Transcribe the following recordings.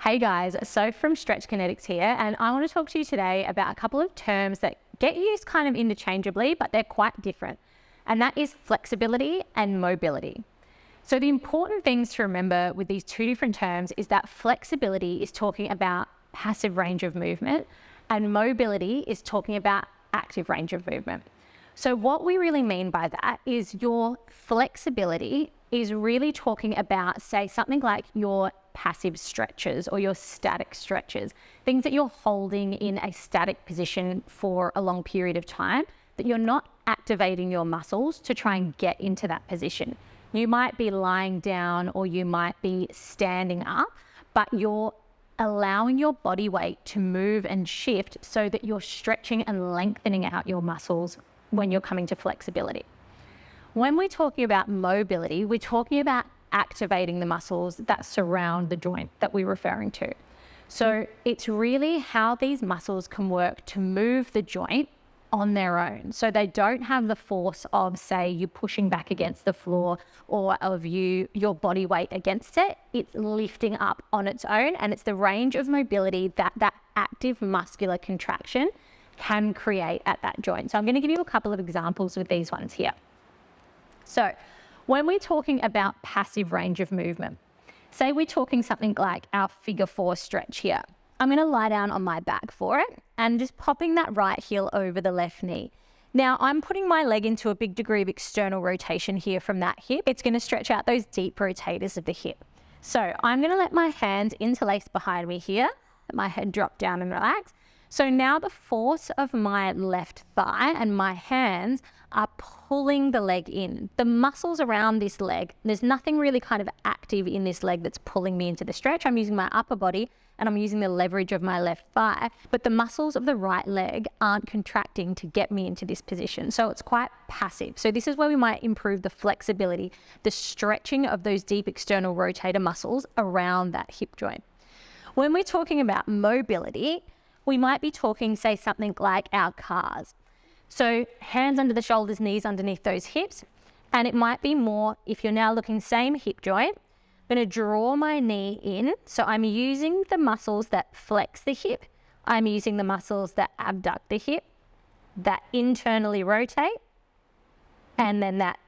Hey guys, so from Stretch Kinetics here, and I want to talk to you today about a couple of terms that get used kind of interchangeably, but they're quite different. And that is flexibility and mobility. So the important things to remember with these two different terms is that flexibility is talking about passive range of movement and mobility is talking about active range of movement. So what we really mean by that is your flexibility is really talking about, say, something like your passive stretches or your static stretches, things that you're holding in a static position for a long period of time, that you're not activating your muscles to try and get into that position. You might be lying down or you might be standing up, but you're allowing your body weight to move and shift so that you're stretching and lengthening out your muscles when you're coming to flexibility. When we're talking about mobility, we're talking about activating the muscles that surround the joint that we're referring to. So it's really how these muscles can work to move the joint on their own. So they don't have the force of, say, you pushing back against the floor or of your body weight against it. It's lifting up on its own, and it's the range of mobility that active muscular contraction can create at that joint. So I'm going to give you a couple of examples with these ones here. So when we're talking about passive range of movement, say we're talking something like our figure 4 stretch here. I'm going to lie down on my back for it and just popping that right heel over the left knee. Now I'm putting my leg into a big degree of external rotation here from that hip. It's going to stretch out those deep rotators of the hip. So I'm going to let my hands interlace behind me here, let my head drop down and relax. So now the force of my left thigh and my hands are pulling the leg in. The muscles around this leg, there's nothing really kind of active in this leg that's pulling me into the stretch. I'm using my upper body and I'm using the leverage of my left thigh, but the muscles of the right leg aren't contracting to get me into this position. So it's quite passive. So this is where we might improve the flexibility, the stretching of those deep external rotator muscles around that hip joint. When we're talking about mobility, we might be talking, say, something like our calves. So hands under the shoulders, knees underneath those hips. And it might be more, if you're now looking same hip joint, I'm going to draw my knee in. So I'm using the muscles that flex the hip. I'm using the muscles that abduct the hip, that internally rotate, and then that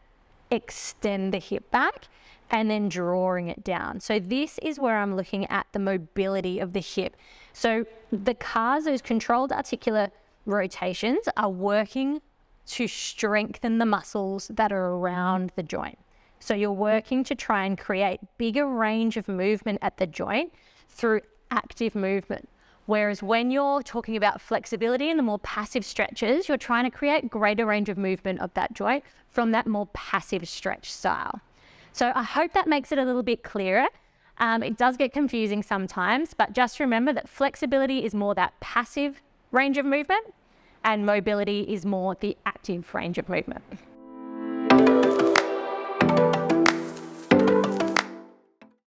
extend the hip back, and then drawing it down. So this is where I'm looking at the mobility of the hip. So the calves, those controlled articular rotations, are working to strengthen the muscles that are around the joint. So you're working to try and create bigger range of movement at the joint through active movement. Whereas when you're talking about flexibility and the more passive stretches, you're trying to create greater range of movement of that joint from that more passive stretch style. So I hope that makes it a little bit clearer. It does get confusing sometimes, but just remember that flexibility is more that passive range of movement and mobility is more the active range of movement.